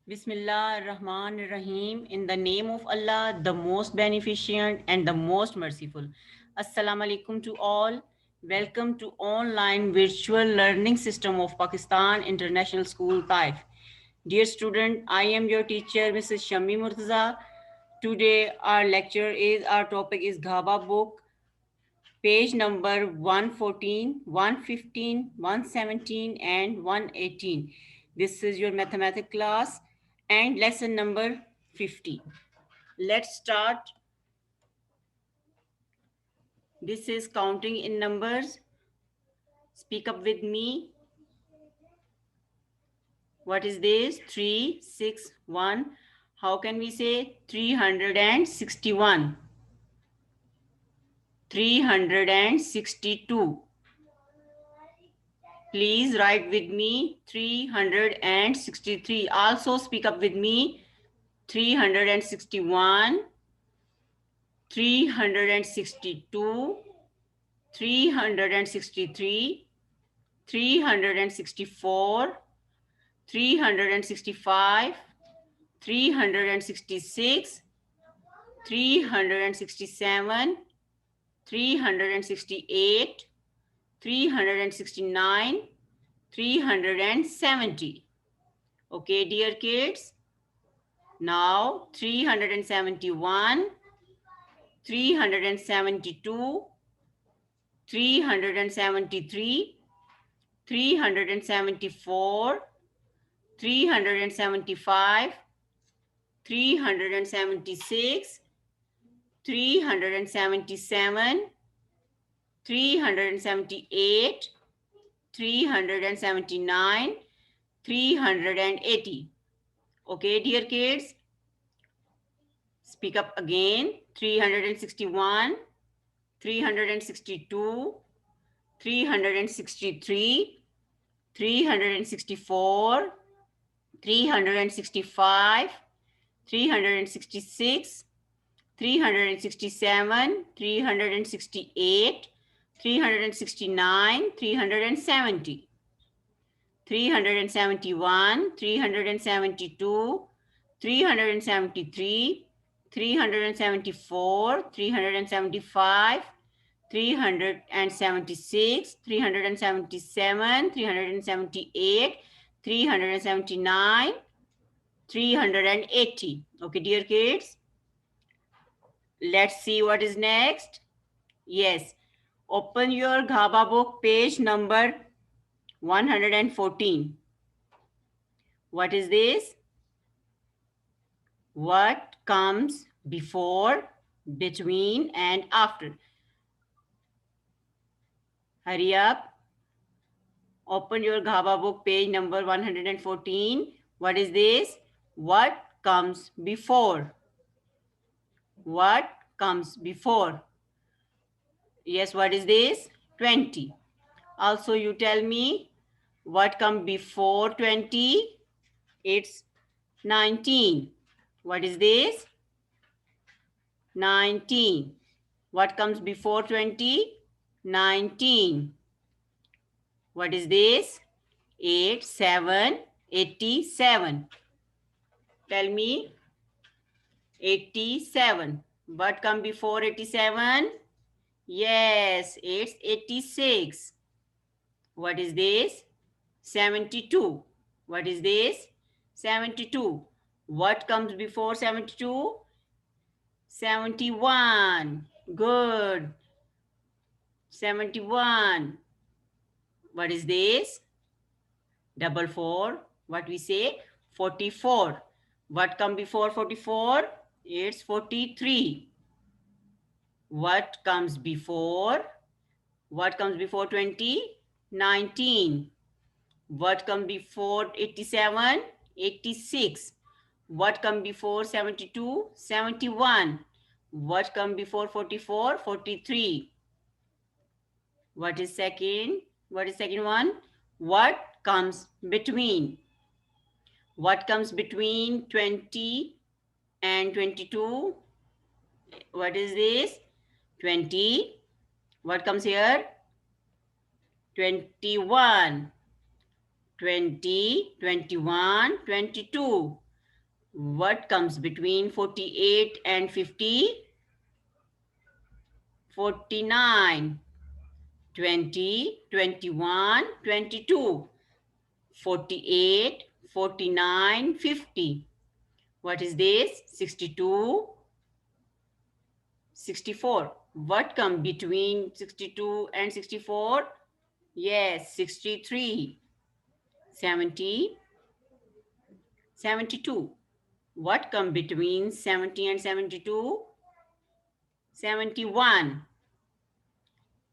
Bismillah ar-Rahman ar-Rahim. In the name of Allah, the most beneficent and the most merciful. Assalamu alaikum to all. Welcome to online virtual learning system of Pakistan International School, Taif. Dear student, I am your teacher, Mrs. Shami Murtaza. Today, our topic is Ghaba book, page number 114, 115, 117, and 118. This is your mathematics class and lesson number 50. Let's start. This is counting in numbers. Speak up with me. What is this? 3, 6, 1. How can we say 361? 362. Please write with me 363. Also speak up with me 361, 362, 363, 364, 365, 366, 367, 368, 369, 370. Okay, dear kids. Now 371, 372, 373, 374, 375, 376, 377, 378, 379, 380. Okay, dear kids, speak up again. 361, 362, 363, 364, 365, 366, 367, 368, 369, 370, 371, 372, 373, 374, 375, 376, 377, 378, 379, 380. Okay, dear kids, let's see what is next. Yes, open your Ghaba book, page number 114. What is this? What comes before, between, and after? Hurry up. Open your Ghaba book, page number 114. What is this? What comes before? What comes before? Yes, what is this? 20. Also, you tell me what comes before 20? It's 19. What is this? 19. What comes before 20? 19. What is this? 8, 7, 87. Tell me. 87. What comes before 87? Yes, it's 86. What is this? 72. What is this? 72. What comes before 72? 71. Good. 71. What is this? Double 4. What we say? 44. What comes before 44? It's 43. What comes before? What comes before 20? 19. What comes before 87? 86. What comes before 72? 71. What comes before 44? 43. What is second? What is second one? What comes between? What comes between 20 and 22? What is this? 20. What comes here? 21. 20, 21, 22. What comes between 48 and 50? 49. 20, 21, 22. 48, 49, 50. What is this? 62, 64. What comes between 62 and 64? Yes, 63. 70, 72. What comes between 70 and 72? 71.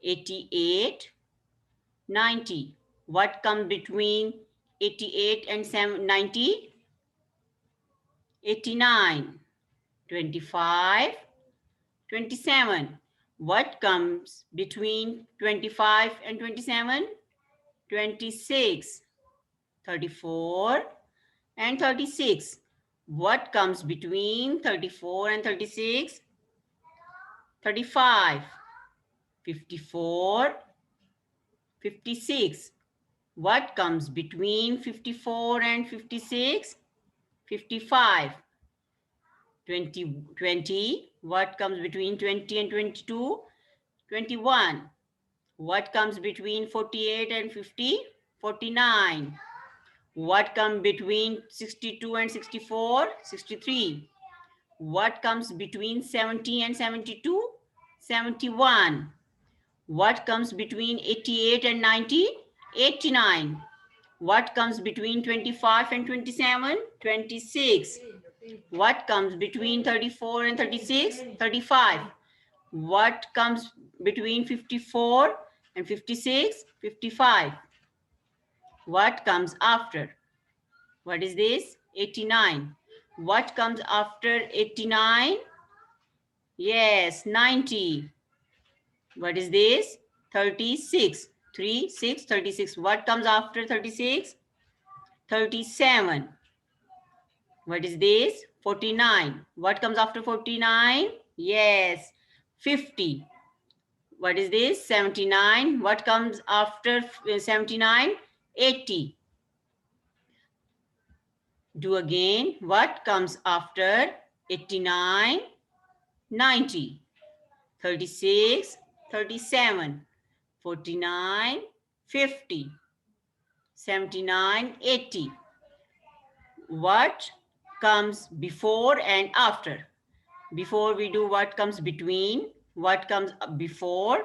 88, 90. What comes between 88 and 90? 89. 25, 27. What comes between 25 and 27? 26. 34 and 36. What comes between 34 and 36? 35. 54, 56. What comes between 54 and 56? 55. 20. What comes between 20 and 22? 21. What comes between 48 and 50? 49. What comes between 62 and 64? 63. What comes between 70 and 72? 71. What comes between 88 and 90? 89. What comes between 25 and 27? 26. What comes between 34 and 36? 35. What comes between 54 and 56? 55. What comes after? What is this? 89. What comes after 89? Yes, 90. What is this? 36. 3, 6, 36. What comes after 36? 37. What is this? 49. What comes after 49? Yes, 50. What is this? 79. What comes after 79? 80. Do again. What comes after 89? 90. 36, 37, 49, 50, 79, 80. What comes before and after? Before we do what comes between, what comes before.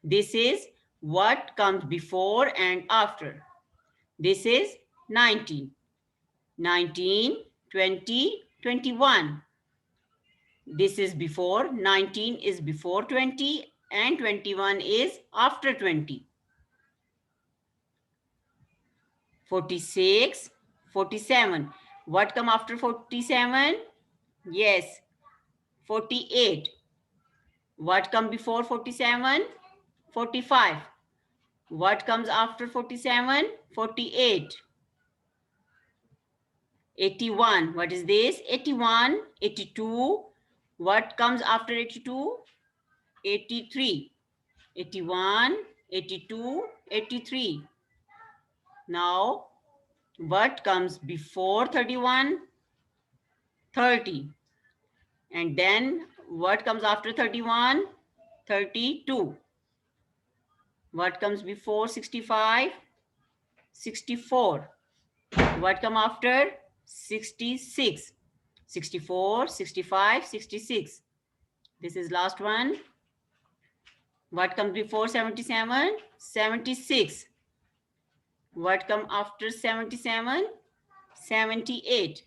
This is what comes before and after. This is 19, 19, 20, 21. This is before. 19 is before 20 and 21 is after 20. 46, 47. What come after 47? Yes, 48. What come before 47? 45. What comes after 47? 48. 81. What is this? 81, 82. What comes after 82? 83. 81, 82, 83. Now, what comes before 31? 30. And then what comes after 31? 32. What comes before 65? 64. What come after? 66. 64, 65, 66. This is last one. What comes before 77? 76. What come after 77? 78.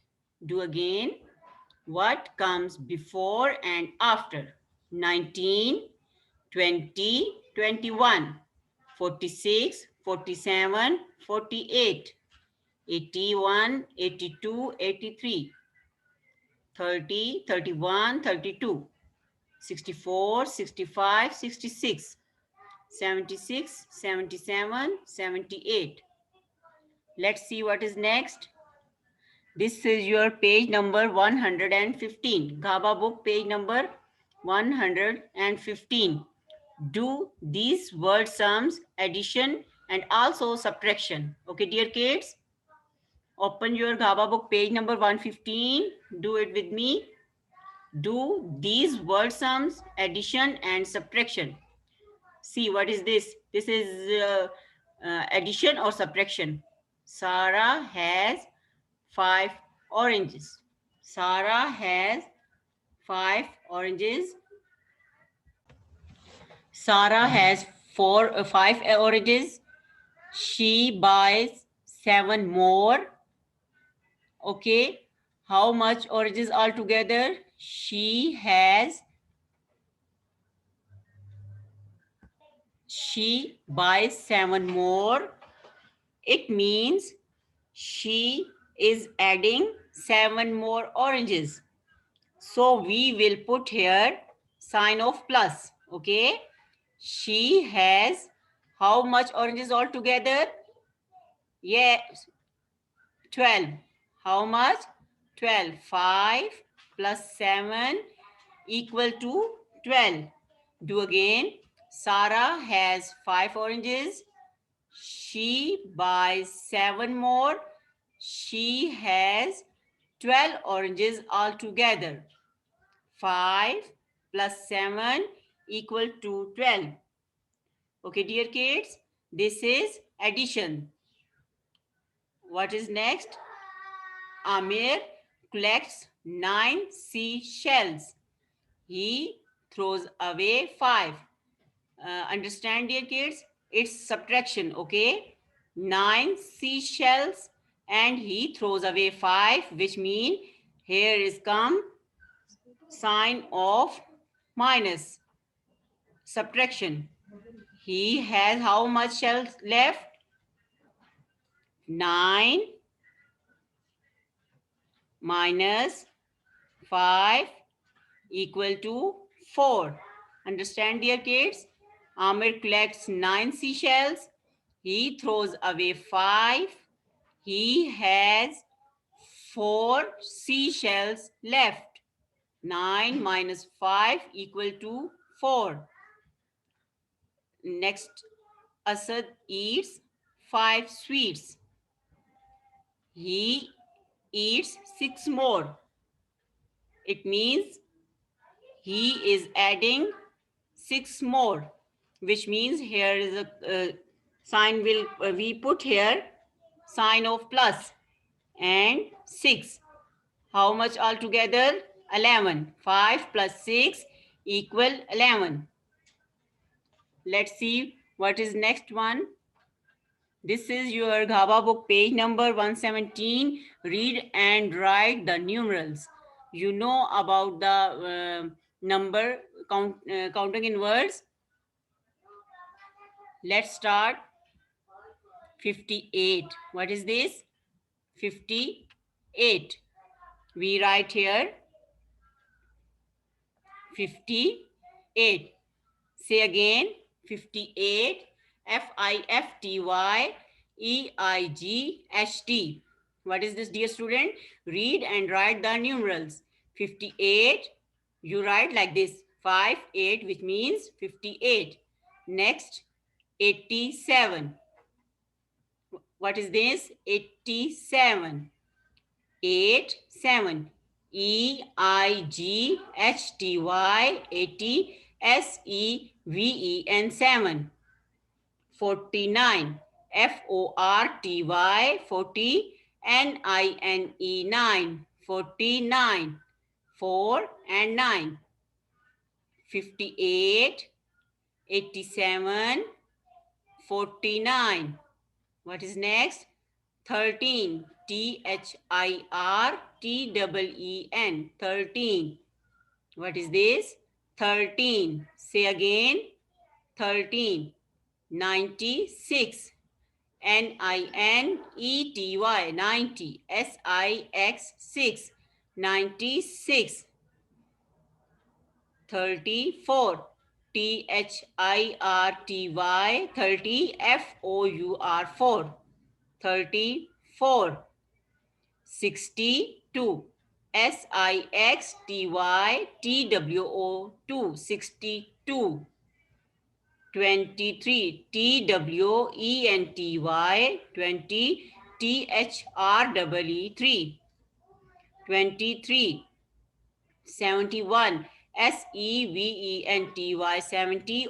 Do again. What comes before and after? 19, 20, 21, 46, 47, 48, 81, 82, 83, 30, 31, 32, 64, 65, 66, 76, 77, 78. Let's see what is next. This is your page number 115. Ghaba book page number 115. Do these word sums, addition and also subtraction. Okay, dear kids. Open your Ghaba book, page number 115. Do it with me. Do these word sums, addition and subtraction. See, what is this? This is addition or subtraction. Sarah has 5 oranges. Sarah has 5 oranges. Sarah has 5 oranges. She buys 7 more. Okay. How much oranges altogether? She buys 7 more. It means she is adding 7 more oranges. So we will put here sign of plus. Okay. She has how much oranges altogether? Yes, 12. How much? 12. 5 plus 7 equal to 12. Do again. Sarah has 5 oranges. She buys 7 more. She has 12 oranges altogether. 5 plus 7 equal to 12. Okay, dear kids, this is addition. What is next? Amir collects 9 seashells. He throws away 5. Understand, dear kids? It's subtraction, okay? 9 seashells and he throws away 5, which means here is come sign of minus, subtraction. He has how much shells left? 9 minus 5 equal to 4. Understand, dear kids? Amir collects 9 seashells. He throws away 5. He has 4 seashells left. 9 minus 5 equal to 4. Next, Asad eats 5 sweets. He eats 6 more. It means he is adding 6 more, which means here is a sign will we put here sign of plus and 6. How much altogether? 11. 5 plus 6 equal 11. Let's see what is next one. This is your Ghaba book, page number 117. Read and write the numerals. You know about the number counting in words. Let's start. 58. What is this? 58. We write here 58. Say again, 58. FIFTYEIGHT. What is this, dear student? Read and write the numerals. 58, you write like this, 5, 8, which means 58. Next, 87. What is this? 87. 8, 7. EIGHTY, 80, SEVEN, 7. 49. FORTY, 40, NINE, 9. 49. 4 and 9. 58, 87, 49. What is next? 13. THIRTEEN. 13. What is this? 13. Say again. 13. 96. NINETY. 90. SIX. 96. 34. THIRTY. 30. FOUR. 34. 62. SIXTYTWO2. 62. 23. TWENTY. 20. THREE 23. 71 SEVENTY 70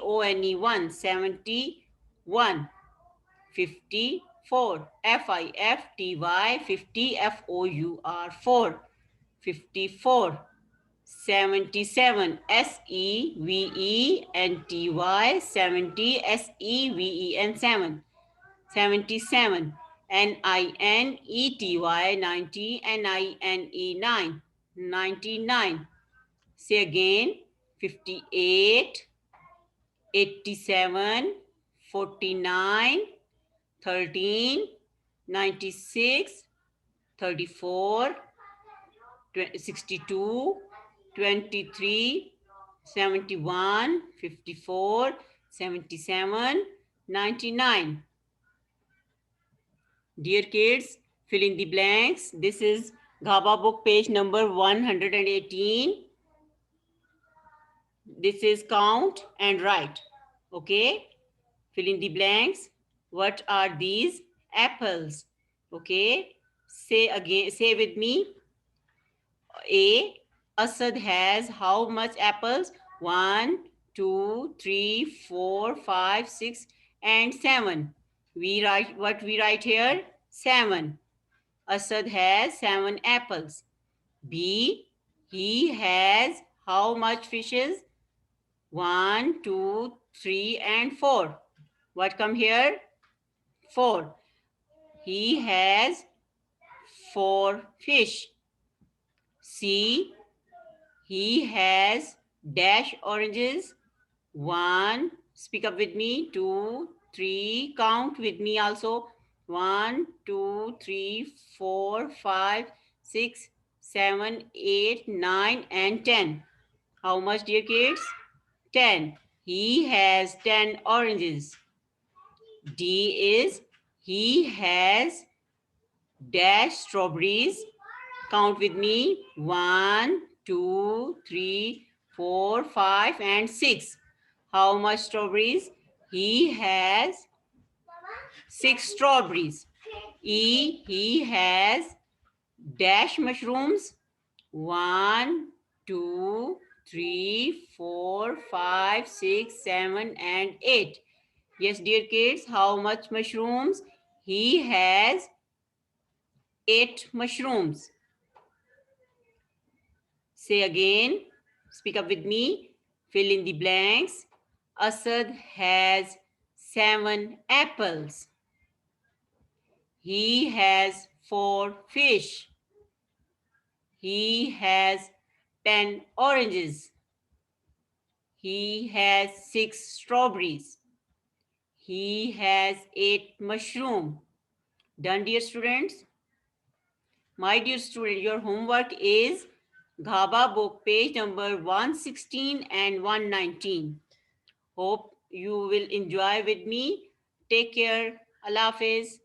ONE 71. 54 FIFTY 50 FOUR 54. 77 SEVENTY 70 SEVEN 77. NINETY 90 NINE 99. Say again. 58 87 49 13 96 34 62 23 71 54 77 99. Dear kids, fill in the blanks. This is Ghaba book page number 118. This is count and write. Okay, fill in the blanks. What are these? Apples. Okay, say again, say with me. A. Asad has how much apples? 1, 2, 3, 4, 5, 6, and 7. We write what we write here? 7. Asad has 7 apples. B. He has how much fishes? 1, 2, 3, and 4. What come here? 4. He has 4 fish. C. He has dash oranges. 1. Speak up with me. 2, 3. Count with me also. 1, 2, 3, 4, 5, 6, 7, 8, 9, and 10. How much, dear kids? 10. He has 10 oranges. D is he has dash strawberries. Count with me. 1, 2, 3, 4, 5, and 6. How much strawberries? He has 6 strawberries. E, he has dash mushrooms. 1, 2, 3, 4, 5, 6, 7, and 8. Yes, dear kids, how much mushrooms? He has 8 mushrooms. Say again, speak up with me, fill in the blanks. Asad has 7 apples. He has 4 fish. He has 10 oranges. He has 6 strawberries. He has 8 mushroom. Done, dear students? My dear student, your homework is Ghaba book page number 116 and 119. Hope you will enjoy with me. Take care. Allah Hafiz.